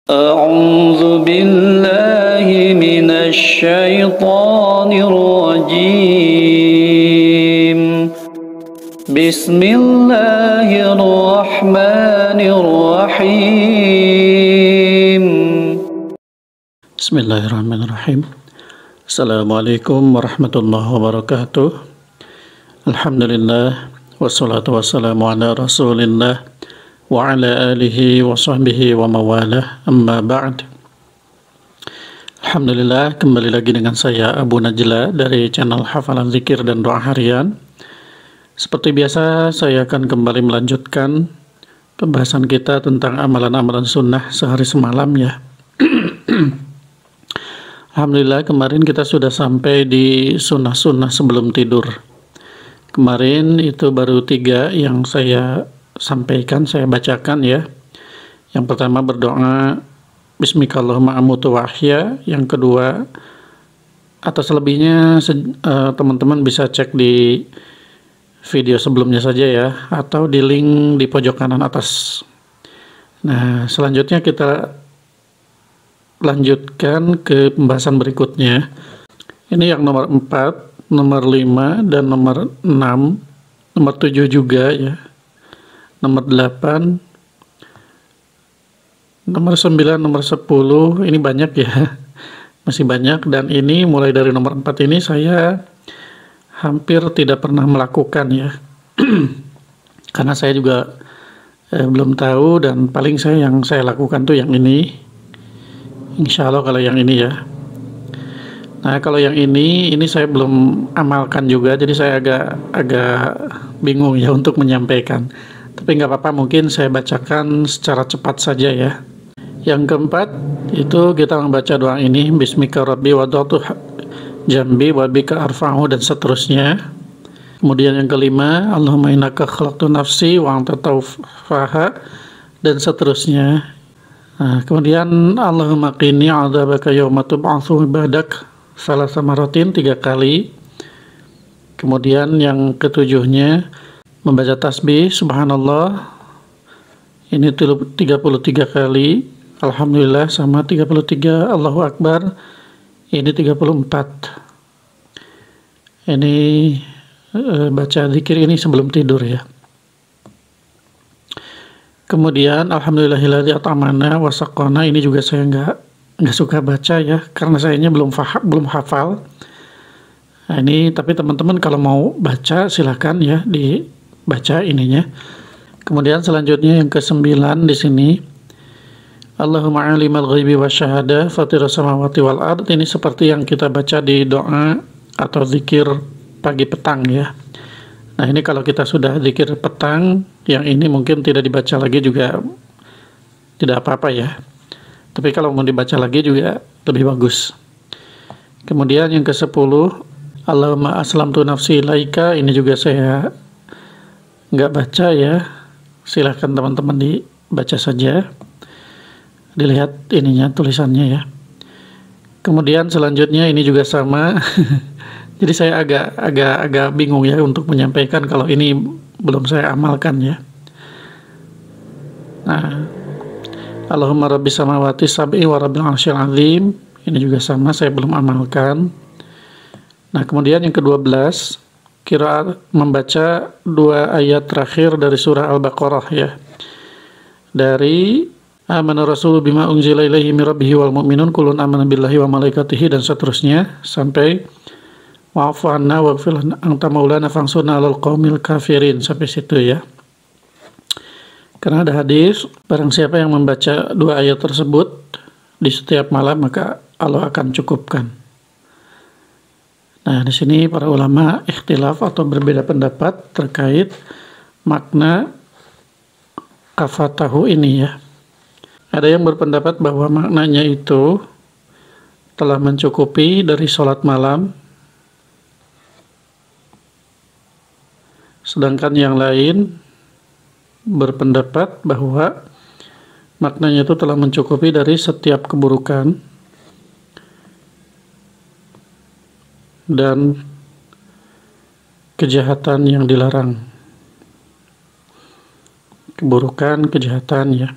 أعوذ بالله من الشيطان الرجيم بسم الله الرحمن الرحيم Bismillahirrahmanirrahim. Assalamualaikum warahmatullahi wabarakatuh. Alhamdulillah, wassalatu wassalamu ala rasulillah wa ala alihi wa sahbihi wa mawalah, amma ba'd. Alhamdulillah, kembali lagi dengan saya Abu Najla dari channel Hafalan Zikir dan Doa Harian. Seperti biasa, saya akan kembali melanjutkan pembahasan kita tentang amalan-amalan sunnah sehari semalam ya. Alhamdulillah, kemarin kita sudah sampai di sunnah-sunnah sebelum tidur. Kemarin itu baru 3 yang saya sampaikan, saya bacakan ya. Yang pertama berdoa Bismikallahumma amutu wa ahya. Yang kedua, atas lebihnya teman-teman bisa cek di video sebelumnya saja ya, atau di link di pojok kanan atas. Nah, selanjutnya kita lanjutkan ke pembahasan berikutnya. Ini yang nomor 4, nomor 5, dan nomor 6, nomor 7 juga ya, nomor 8, nomor 9, nomor 10, ini banyak ya, masih banyak. Dan ini mulai dari nomor 4 ini saya hampir tidak pernah melakukan ya, karena saya juga belum tahu, dan paling yang saya lakukan tuh yang ini. Insya Allah kalau yang ini ya. Nah, kalau yang ini saya belum amalkan juga, jadi saya agak bingung ya untuk menyampaikan. Tapi nggak apa-apa, mungkin saya bacakan secara cepat saja ya. Yang keempat itu kita membaca doa ini, Bismika Rabbi wada'tu jambi wa bika arfa'u, dan seterusnya. Kemudian yang kelima, Allahumma innaka khalaqtu nafsi wa anta tawaffaha, dan seterusnya. Nah, kemudian Allahumma qini adzabaka yauma tub'atsu ibadak salasa maratin, 3 kali. Kemudian yang ketujuhnya membaca tasbih subhanallah, ini 33 kali, alhamdulillah sama 33, Allahu Akbar ini 34. Ini baca zikir ini sebelum tidur ya. Kemudian alhamdulillahilladzi at'amana wa saqana, ini juga saya nggak suka baca ya, karena sayanya belum hafal. Nah, ini tapi teman-teman kalau mau baca silahkan ya dibaca ininya. Kemudian selanjutnya yang ke-9 di sini, Allahumma alimal ghaibi wasyahada fatiras samawati wal ard, ini seperti yang kita baca di doa atau zikir pagi petang ya. Nah, ini kalau kita sudah zikir petang, yang ini mungkin tidak dibaca lagi juga tidak apa-apa ya. Tapi kalau mau dibaca lagi juga lebih bagus. Kemudian yang ke-10, Allahumma aslamtu nafsi ilaika, ini juga saya nggak baca ya. Silahkan teman-teman dibaca saja. Dilihat ininya, tulisannya ya. Kemudian selanjutnya ini juga sama. Jadi saya agak bingung ya untuk menyampaikan kalau ini belum saya amalkan ya. Nah, Allahumma rabbi samawati sab'i wa rabbil arsyil azim, ini juga sama, saya belum amalkan. Nah, kemudian yang ke-12, kira membaca 2 ayat terakhir dari surah Al-Baqarah ya. Dari amana rasulu bima unzila ilaihi mir rabbihi wal mu'minun kullun amana billahi wa malaikatihi, dan seterusnya sampai wa'fu anna waghfir lana anta maulana fansurna 'alal qaumil kafirin, sampai situ ya. Karena ada hadis, barang siapa yang membaca 2 ayat tersebut di setiap malam maka Allah akan cukupkan. Nah, di sini para ulama ikhtilaf atau berbeda pendapat terkait makna kafatahu ini ya. Ada yang berpendapat bahwa maknanya itu telah mencukupi dari sholat malam, sedangkan yang lain berpendapat bahwa maknanya itu telah mencukupi dari setiap keburukan dan kejahatan yang dilarang. Keburukan, kejahatan ya.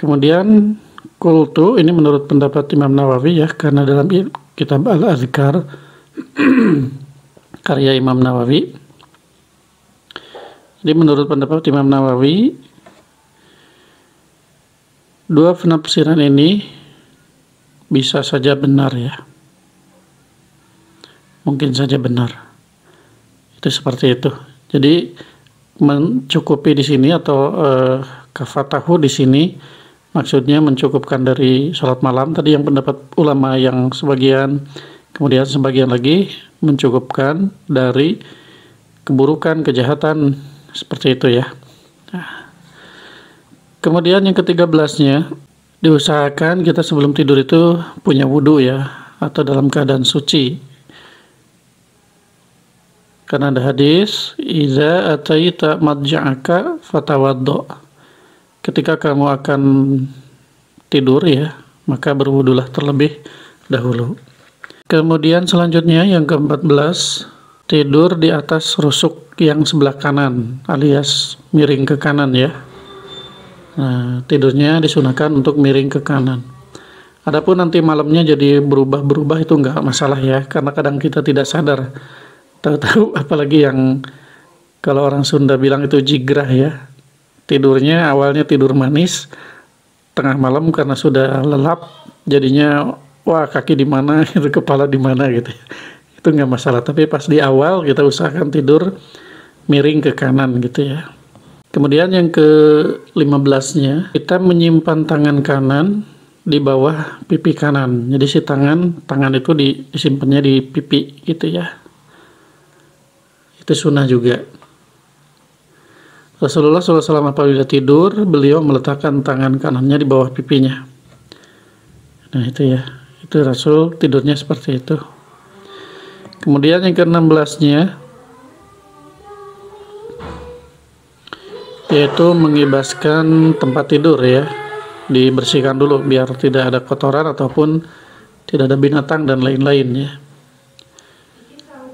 Kemudian qultu, ini menurut pendapat Imam Nawawi ya, karena dalam kitab Al-Adhkar karya Imam Nawawi. Jadi menurut pendapat Imam Nawawi, dua penafsiran ini bisa saja benar ya. Mungkin saja benar. Itu seperti itu. Jadi mencukupi di sini atau kafatahu di sini maksudnya mencukupkan dari sholat malam tadi yang pendapat ulama yang sebagian, kemudian sebagian lagi mencukupkan dari keburukan, kejahatan seperti itu ya. Nah, kemudian yang ke-13-nya, diusahakan kita sebelum tidur itu punya wudhu ya, atau dalam keadaan suci. Karena ada hadis, iza ataita madja'aka fatawaddo. Ketika kamu akan tidur ya, maka berwudulah terlebih dahulu. Kemudian selanjutnya yang ke-14, tidur di atas rusuk yang sebelah kanan alias miring ke kanan ya. Nah, tidurnya disunahkan untuk miring ke kanan. Adapun nanti malamnya jadi berubah-berubah itu enggak masalah ya, karena kadang kita tidak sadar. Tahu-tahu apalagi yang kalau orang Sunda bilang itu jigrah ya. Tidurnya awalnya tidur manis, tengah malam karena sudah lelap jadinya wah kaki di mana gitu, kepala di mana gitu. Itu enggak masalah, tapi pas di awal kita usahakan tidur miring ke kanan gitu ya. Kemudian yang ke-15-nya, kita menyimpan tangan kanan di bawah pipi kanan. Jadi si tangan itu disimpannya di pipi gitu ya. Itu sunnah juga. Rasulullah SAW apabila tidur, beliau meletakkan tangan kanannya di bawah pipinya. Nah itu ya, itu Rasul tidurnya seperti itu. Kemudian yang ke-16-nya, yaitu mengibaskan tempat tidur ya, dibersihkan dulu biar tidak ada kotoran ataupun tidak ada binatang dan lain-lain ya.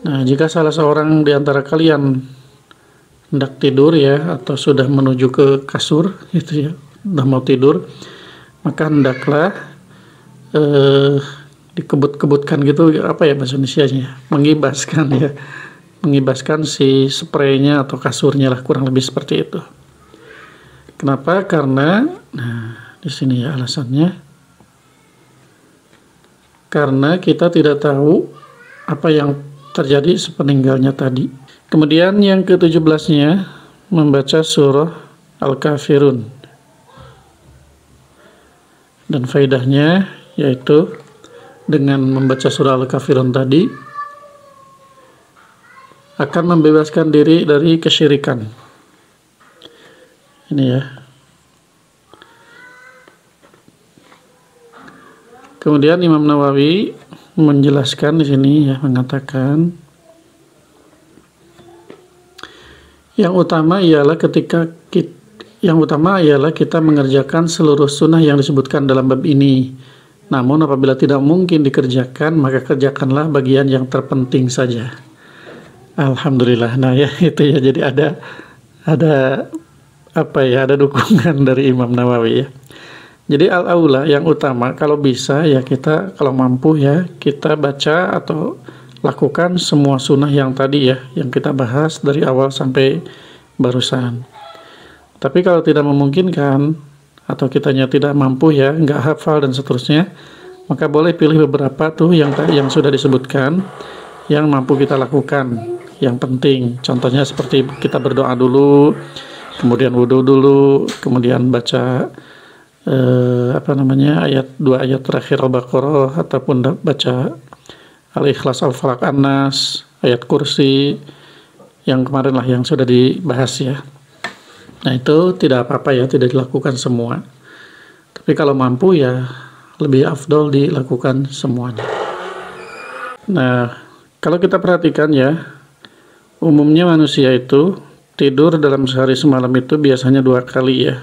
Nah, jika salah seorang di antara kalian hendak tidur ya, atau sudah menuju ke kasur gitu ya, sudah mau tidur, maka hendaklah dikebut-kebutkan gitu, apa ya bahasa Indonesianya, mengibaskan ya, mengibaskan si spraynya atau kasurnya lah, kurang lebih seperti itu. Kenapa? Karena, nah di sini ya alasannya, karena kita tidak tahu apa yang terjadi sepeninggalnya tadi. Kemudian yang ke-17-nya, membaca surah Al-Kafirun. Dan faedahnya yaitu dengan membaca surah Al-Kafirun tadi akan membebaskan diri dari kesyirikan. Ini ya. Kemudian Imam Nawawi menjelaskan di sini ya, mengatakan yang utama ialah kita mengerjakan seluruh sunnah yang disebutkan dalam bab ini. Namun apabila tidak mungkin dikerjakan, maka kerjakanlah bagian yang terpenting saja. Alhamdulillah. Nah ya itu ya, jadi ada dukungan dari Imam Nawawi ya. Jadi al-aula yang utama kalau bisa ya, kita kalau mampu ya kita baca atau lakukan semua sunnah yang tadi ya, yang kita bahas dari awal sampai barusan. Tapi kalau tidak memungkinkan atau kitanya tidak mampu ya, nggak hafal dan seterusnya, maka boleh pilih beberapa tuh yang sudah disebutkan yang mampu kita lakukan, yang penting. Contohnya seperti kita berdoa dulu, kemudian wudhu dulu, kemudian baca ayat 2 ayat terakhir Al-Baqarah, ataupun baca Al-Ikhlas, Al-Falaq, An-Nas, ayat kursi yang kemarin lah yang sudah dibahas ya. Nah itu tidak apa-apa ya, tidak dilakukan semua. Tapi kalau mampu ya lebih afdol dilakukan semuanya. Nah kalau kita perhatikan ya, umumnya manusia itu tidur dalam sehari semalam itu biasanya 2 kali ya.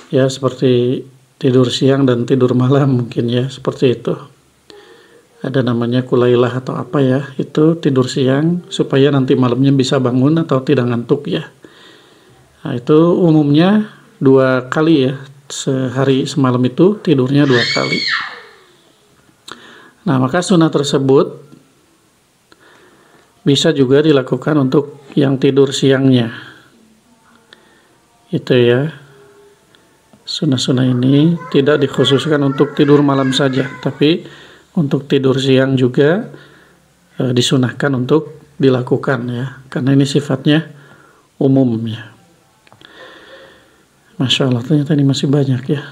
Ya seperti tidur siang dan tidur malam mungkin ya, seperti itu. Ada namanya kulailah atau apa ya, itu tidur siang supaya nanti malamnya bisa bangun atau tidak ngantuk ya. Nah itu umumnya 2 kali ya, sehari semalam itu tidurnya 2 kali. Nah, maka sunnah tersebut bisa juga dilakukan untuk yang tidur siangnya. Itu ya. Sunnah-sunnah ini tidak dikhususkan untuk tidur malam saja, tapi untuk tidur siang juga disunahkan untuk dilakukan ya, karena ini sifatnya umum ya. Masya Allah, ternyata ini masih banyak ya.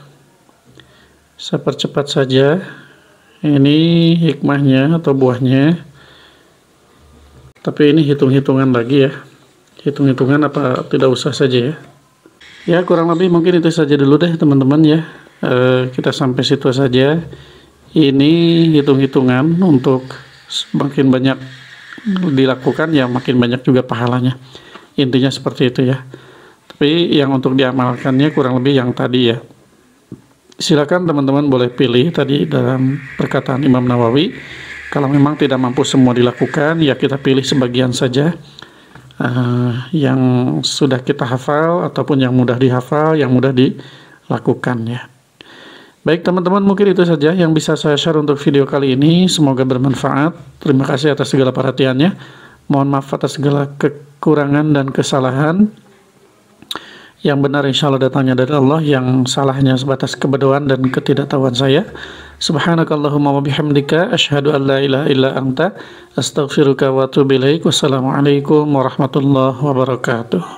Saya percepat saja. Ini hikmahnya atau buahnya. Tapi ini hitung-hitungan lagi ya. Hitung-hitungan apa tidak usah saja ya. Ya, kurang lebih mungkin itu saja dulu deh teman-teman ya. Kita sampai situ saja. Ini hitung-hitungan untuk makin banyak dilakukan ya makin banyak juga pahalanya. Intinya seperti itu ya. Tapi yang untuk diamalkannya kurang lebih yang tadi ya. Silakan teman-teman boleh pilih tadi dalam perkataan Imam Nawawi. Kalau memang tidak mampu semua dilakukan, ya kita pilih sebagian saja yang sudah kita hafal ataupun yang mudah dihafal, yang mudah dilakukan ya. Baik teman-teman, mungkin itu saja yang bisa saya share untuk video kali ini. Semoga bermanfaat. Terima kasih atas segala perhatiannya. Mohon maaf atas segala kekurangan dan kesalahan. Yang benar insya Allah datangnya dari Allah, yang salahnya sebatas kebodohan dan ketidaktahuan saya. Subhanakallahumma wa bihamdika asyhadu an la ilaha illa anta astaghfiruka wa atubu ilaik. Wassalamualaikum warahmatullahi wabarakatuh.